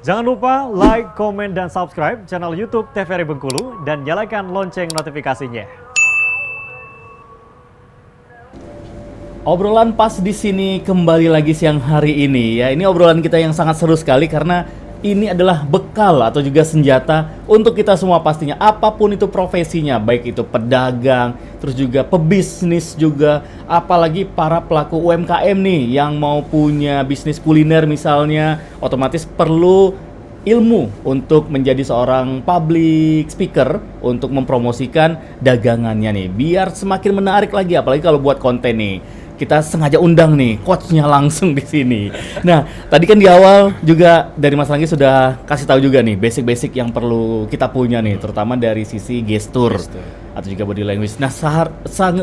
Jangan lupa like, komen, dan subscribe channel YouTube TVRI Bengkulu dan nyalakan lonceng notifikasinya. Obrolan pas di sini kembali lagi siang hari ini ya. Ini obrolan kita yang sangat seru sekali karena ini adalah bekal atau juga senjata untuk kita semua pastinya. Apapun itu profesinya, baik itu pedagang, terus juga pebisnis juga, apalagi para pelaku UMKM nih yang mau punya bisnis kuliner misalnya, otomatis perlu ilmu untuk menjadi seorang public speaker untuk mempromosikan dagangannya nih, biar semakin menarik lagi, apalagi kalau buat konten nih. Kita sengaja undang nih coachnya langsung di sini. Nah, tadi kan di awal juga dari Mas Ranggi sudah kasih tahu juga nih basic-basic yang perlu kita punya nih, terutama dari sisi gestur atau juga body language. Nah,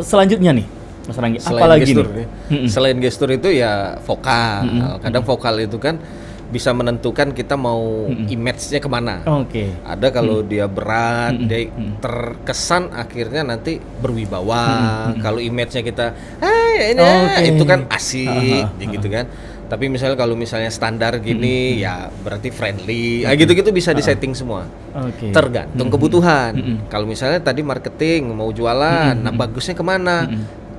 selanjutnya nih, Mas Ranggi, apa lagi gestur, nih? Selain gestur itu ya vokal. Kadang vokal itu kan bisa menentukan kita mau image-nya kemana. Oke. Ada kalau dia berat, dia terkesan akhirnya nanti berwibawa. Kalau image-nya kita, itu kan asik, gitu kan. Tapi misalnya kalau misalnya standar gini, ya berarti friendly. Gitu-gitu bisa disetting semua. Tergantung kebutuhan. Kalau misalnya tadi marketing mau jualan, nah bagusnya kemana?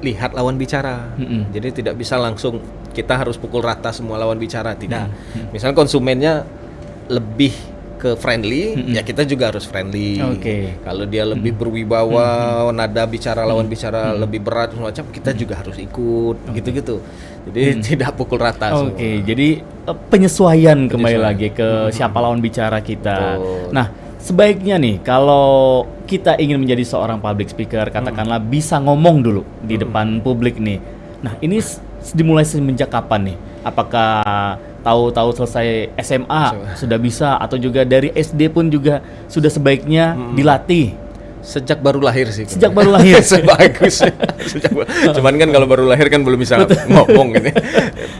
Lihat lawan bicara. Jadi tidak bisa langsung kita harus pukul rata semua lawan bicara, tidak. Misalnya konsumennya lebih ke friendly, ya kita juga harus friendly. Kalau dia lebih berwibawa, nada bicara lawan bicara lebih berat semacam, kita juga harus ikut, gitu-gitu. Jadi tidak pukul rata semua. Jadi penyesuaian kembali lagi ke siapa lawan bicara kita. Nah, sebaiknya nih kalau kita ingin menjadi seorang public speaker, katakanlah bisa ngomong dulu di depan publik nih. Nah, ini dimulai semenjak kapan nih? Apakah tahu-tahu selesai SMA sudah bisa, atau juga dari SD pun juga sudah sebaiknya dilatih? Sejak baru lahir sih. Sejak baru lahir. Sebagus. Cuman kan kalau baru lahir kan belum bisa ngomong gitu.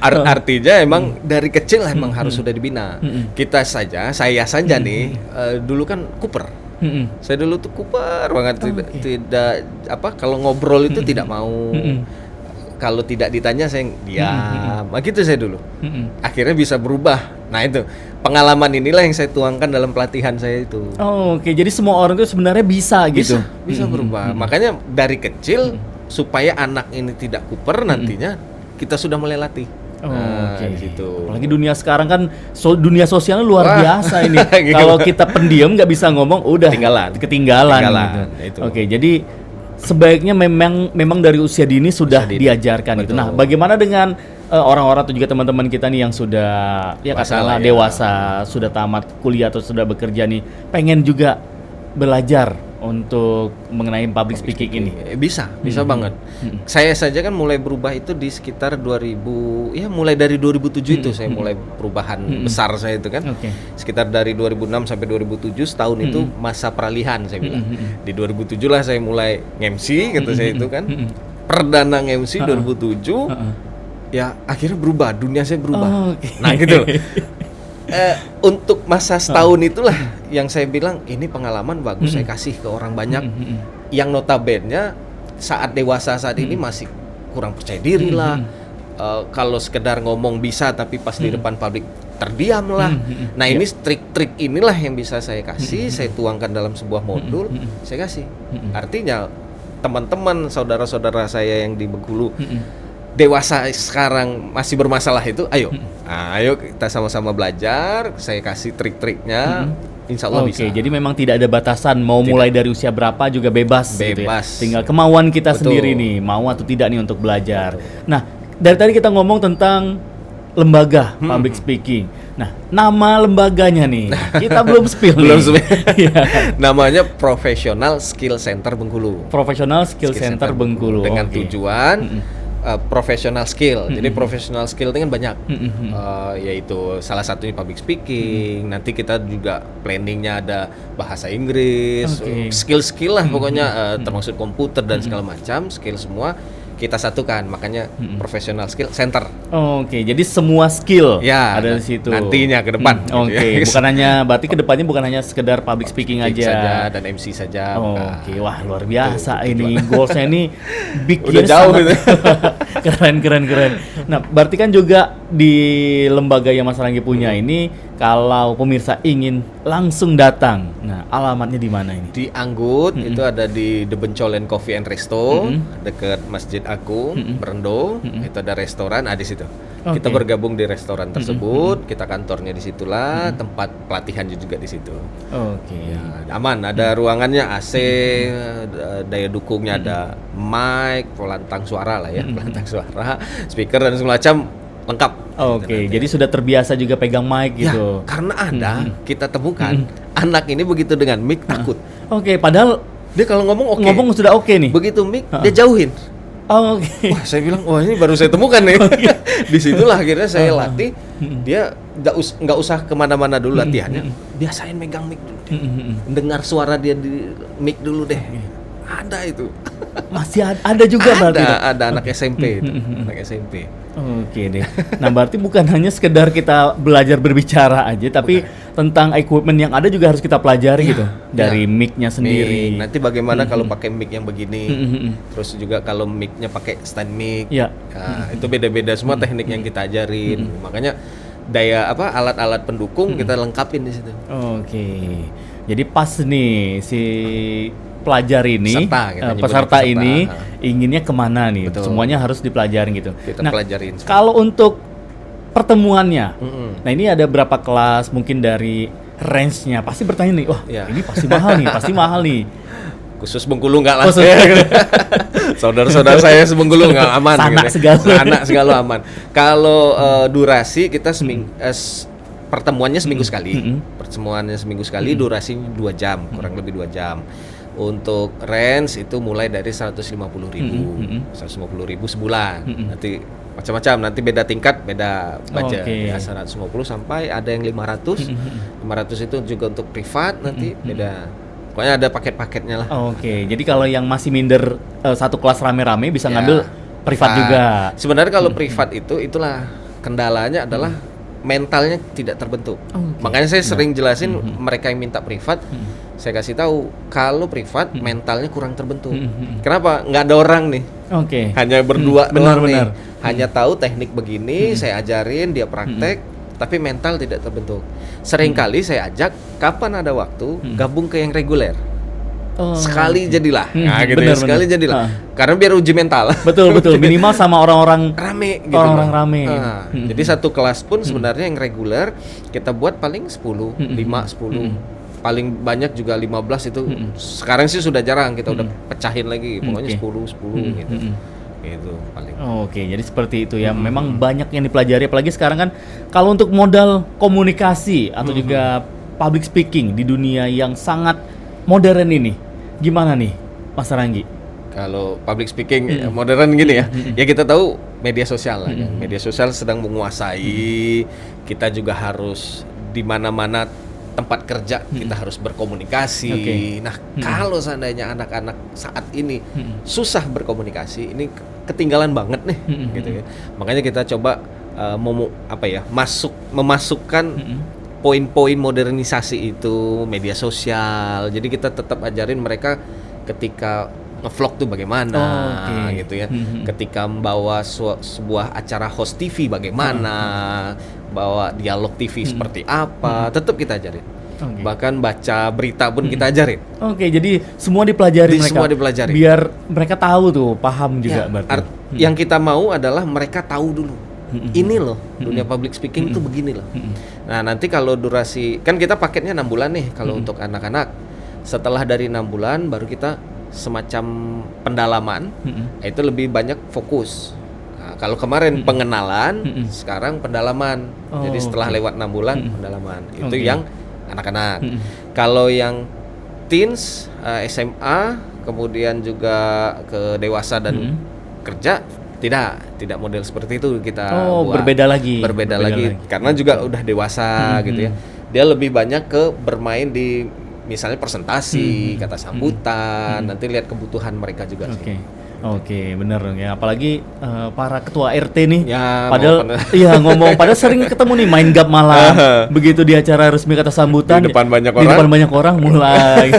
Artinya emang dari kecil emang harus sudah dibina. Saya saja nih dulu kan kuper. Saya dulu tuh kuper banget, tidak kalau ngobrol itu tidak mau. Kalau tidak ditanya saya diam. Gitu saya dulu. Akhirnya bisa berubah. Nah, itu pengalaman inilah yang saya tuangkan dalam pelatihan saya itu. Jadi semua orang itu sebenarnya bisa gitu. Bisa berubah. Makanya dari kecil supaya anak ini tidak kuper nantinya kita sudah mulai latih. Gitu. Apalagi dunia sekarang kan dunia sosialnya luar biasa ini. Kalau kita pendiam nggak bisa ngomong, udah ketinggalan. Gitu. Jadi sebaiknya memang dari usia dini sudah diajarkan itu. Nah, bagaimana dengan orang-orang atau juga teman-teman kita nih yang sudah katakanlah dewasa, sudah tamat kuliah atau sudah bekerja nih, pengen juga belajar untuk mengenai public speaking ini? Bisa banget. Saya saja kan mulai berubah itu di sekitar 2000, mulai dari 2007 itu saya mulai perubahan besar saya itu kan. Sekitar dari 2006 sampai 2007 setahun itu masa peralihan saya bilang. Di 2007 lah saya mulai nge-MC gitu saya itu kan. Perdana nge-MC 2007. Ya akhirnya berubah, dunia saya berubah. Nah gitu. Untuk masa setahun itulah yang saya bilang ini pengalaman bagus saya kasih ke orang banyak yang notabene saat dewasa saat ini masih kurang percaya diri lah. Kalau sekedar ngomong bisa tapi pas di depan publik terdiam lah. Nah ini trik-trik inilah yang bisa saya kasih, saya tuangkan dalam sebuah modul, saya kasih. Artinya teman-teman saudara-saudara saya yang di Bengkulu dewasa sekarang masih bermasalah itu, ayo kita sama-sama belajar, saya kasih trik-triknya, insya Allah bisa. Jadi memang tidak ada batasan, mau mulai dari usia berapa juga bebas. Gitu ya? Tinggal kemauan kita sendiri nih, mau atau tidak nih untuk belajar. Nah, dari tadi kita ngomong tentang lembaga public speaking. Nah, nama lembaganya nih, kita belum spill. Namanya Professional Skill Center Bengkulu. Professional Skill Center Bengkulu. Dengan tujuan professional skill. Jadi professional skill itu kan banyak, yaitu salah satunya public speaking. Nanti kita juga planningnya ada bahasa Inggris, skill-skill lah pokoknya, termasuk komputer dan segala macam skill semua. kita satukan, makanya Professional Skill Center. Jadi semua skill ya, ada di situ. Nantinya ke depan. Bukan hanya, berarti ke depannya bukan hanya sekedar public speaking aja dan MC saja. Wah luar biasa ini goalsnya ini big. Udah jauh gitu. Keren. Nah berarti kan juga di lembaga yang Mas Ranggi punya ini kalau pemirsa ingin langsung datang, nah alamatnya di mana ini? Di Anggut, itu ada di The Bencolen Coffee and Resto, dekat Masjid Agung, Berendo, itu ada restoran, di situ. Oke. Kita bergabung di restoran tersebut, kita kantornya di situlah, tempat pelatihan juga di situ. Oke. Ya, aman, ada ruangannya AC, daya dukungnya ada mic, pelantang suara lah ya, pelantang suara, speaker dan semacam lengkap. Oke, jadi sudah terbiasa juga pegang mic Ya, gitu. karena ada kita temukan anak ini begitu dengan mic takut. Oke, padahal Dia kalau ngomong oke. ngomong sudah oke nih. Begitu mic dia jauhin. Oh, oke. Wah, saya bilang, wah ini baru saya temukan nih. Disitulah akhirnya saya latih. Dia nggak usah kemana-mana dulu latihannya. Biasain megang mic dulu. Dengar suara dia di mic dulu deh. Ada itu. Masih ada juga berarti. Ada anak SMP itu. Anak SMP. Oke deh. Nah, berarti bukan hanya sekedar kita belajar berbicara aja, tapi tentang equipment yang ada juga harus kita pelajari gitu. Dari mic-nya sendiri. Nanti bagaimana kalau pakai mic yang begini? Terus juga kalau mic-nya pakai stand mic. Ya. Nah, itu beda-beda semua teknik yang kita ajarin. Makanya alat-alat pendukung kita lengkapin di situ. Oke. Jadi pas nih si pelajar ini, Kita nyebutnya peserta peserta. ini inginnya kemana nih? Betul. Semuanya harus dipelajarin gitu. Kita Nah, pelajarin semua. kalau untuk pertemuannya, Mm-mm. nah ini ada berapa kelas? Mungkin dari range-nya pasti bertanya nih, wah Ya. ini pasti mahal nih, pasti mahal nih. Khusus Bengkulu nggak lah. Khusus. Saudara-saudara saya sebengkulu nggak aman. Sanak gitu. segala. Sanak segala aman. Kalau durasi kita pertemuannya seminggu sekali. Pertemuannya seminggu sekali, durasinya 2 jam, kurang lebih 2 jam. Untuk range itu mulai dari 150.000, 150.000 sebulan. Nanti macam-macam, nanti beda tingkat, beda budget. Oke. Ya, 150 sampai ada yang 500. 500 itu juga untuk privat, nanti beda. Pokoknya ada paket-paketnya lah. Oke, jadi kalau yang masih minder satu kelas rame-rame bisa Ya, ngambil privat juga. Sebenarnya kalau privat itulah kendalanya adalah mentalnya tidak terbentuk. Oke. Makanya saya sering jelasin mereka yang minta privat, saya kasih tahu kalau privat mentalnya kurang terbentuk. Kenapa? Nggak ada orang nih, Oke. hanya berdua doang nih. benar. Hanya tahu teknik begini, saya ajarin, dia praktek, tapi mental tidak terbentuk. Seringkali saya ajak, kapan ada waktu, gabung ke yang reguler. Oh, Sekali jadilah, nah gitu benar, ya, sekali benar. jadilah. Karena biar uji mental. Betul minimal sama orang-orang Rame gitu. Orang-orang loh. rame. Nah, jadi satu kelas pun sebenarnya yang reguler kita buat paling 10, 5, 10. Paling banyak juga 15 itu. Sekarang sih sudah jarang, kita udah pecahin lagi. Pokoknya Oke. 10 gitu. Gitu paling. Oke, jadi seperti itu ya. Memang banyak yang dipelajari, apalagi sekarang kan kalau untuk modal komunikasi atau juga public speaking di dunia yang sangat modern ini, gimana nih, Mas Ranggi? Kalau public speaking modern gini ya, ya kita tahu media sosial lah kan. Media sosial sedang menguasai. Kita juga harus di mana-mana tempat kerja kita harus berkomunikasi. Oke. Nah, kalau seandainya anak-anak saat ini susah berkomunikasi, ini ketinggalan banget nih, gitu ya. Makanya kita coba memasukkan poin-poin modernisasi itu media sosial. Jadi kita tetap ajarin mereka ketika nge-vlog tuh bagaimana, Oke. gitu ya. Ketika membawa sebuah acara host TV bagaimana, bawa dialog TV seperti apa, tetap kita ajarin. Oke. Bahkan baca berita pun kita ajarin. Oke, jadi semua dipelajari mereka. Semua dipelajari. Biar mereka tahu tuh, paham juga Ya, berarti. yang kita mau adalah mereka tahu dulu. Ini loh dunia public speaking itu begini loh. Nah, nanti kalau durasi kan kita paketnya 6 bulan nih kalau untuk anak-anak. Setelah dari 6 bulan baru kita semacam pendalaman. Itu lebih banyak fokus. Nah, kalau kemarin pengenalan, sekarang pendalaman. Oh, Jadi setelah oke. lewat 6 bulan pendalaman. Itu Oke. yang anak-anak. Kalau yang teens, SMA, kemudian juga ke dewasa dan kerja, tidak model seperti itu kita buat. Berbeda lagi. Berbeda lagi karena juga udah dewasa gitu ya. Dia lebih banyak ke bermain di misalnya presentasi, kata sambutan, nanti lihat kebutuhan mereka juga Oke. sih. Oke, bener dong ya. Apalagi para ketua RT nih, Ya, padahal iya ngomong, padahal sering ketemu nih main gap malam. Begitu di acara resmi kata sambutan Di depan banyak di depan banyak orang mulai.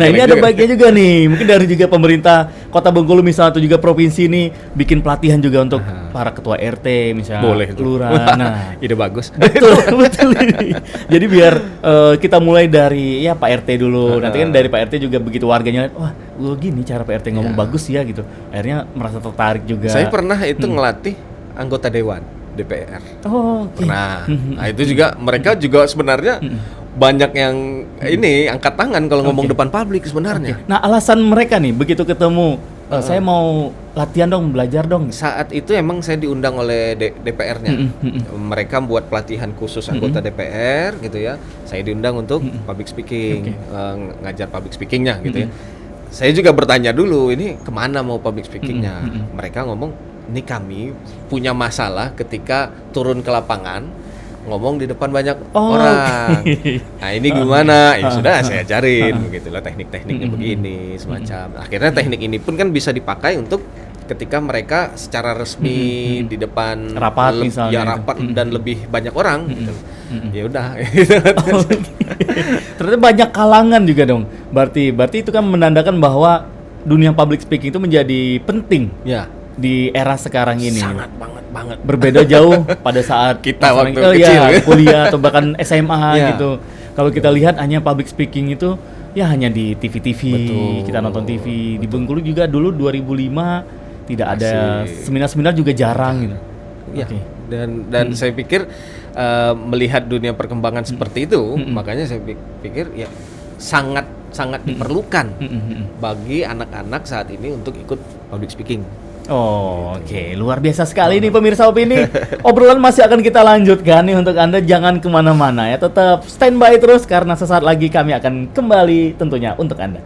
Nah ini ada baiknya juga nih, mungkin dari juga pemerintah Kota Bengkulu misalnya atau juga provinsi nih bikin pelatihan juga untuk para ketua RT misalnya, Boleh tuh. lurah. Nah, ide bagus. betul betul ini. Jadi biar kita mulai dari ya Pak RT dulu. Nanti kan dari Pak RT juga begitu warganya lihat, wah, gini cara Pak RT ngomong bagus ya gitu. Akhirnya merasa tertarik juga. Saya pernah itu ngelatih anggota dewan DPR. Oh, oke. Nah, itu juga mereka juga sebenarnya banyak yang ini angkat tangan kalau ngomong depan publik sebenarnya. Nah, alasan mereka nih begitu ketemu, saya mau latihan dong, belajar dong. Saat itu emang saya diundang oleh DPR-nya. Mereka buat pelatihan khusus anggota DPR gitu ya. Saya diundang untuk public speaking, ngajar public speakingnya gitu ya. Saya juga bertanya dulu, ini kemana mau public speakingnya? Mereka ngomong, ini kami punya masalah ketika turun ke lapangan ngomong di depan banyak orang. Nah ini gimana? Ya sudah saya ajarin begitulah teknik-tekniknya begini semacam. Akhirnya teknik ini pun kan bisa dipakai untuk ketika mereka secara resmi di depan rapat misalnya. Ya rapat dan lebih banyak orang gitu. Ya udah. Ternyata banyak kalangan juga dong. Berarti itu kan menandakan bahwa dunia public speaking itu menjadi penting. Ya. Di era sekarang ini. Sangat banget. Berbeda jauh pada saat kita waktu kecil, ya, kuliah atau bahkan SMA gitu. Kalau kita lihat hanya public speaking itu ya hanya di TV-TV, kita nonton TV. Di Bengkulu juga dulu 2005 tidak ada seminar-seminar juga jarang gitu. Ya. Okay. Dan saya pikir melihat dunia perkembangan seperti itu, makanya saya pikir ya sangat diperlukan bagi anak-anak saat ini untuk ikut public speaking. Oh, oke. Luar biasa sekali nih pemirsa Opini. Obrolan masih akan kita lanjutkan nih untuk Anda, jangan kemana-mana ya. Tetap standby terus karena sesaat lagi kami akan kembali tentunya untuk Anda.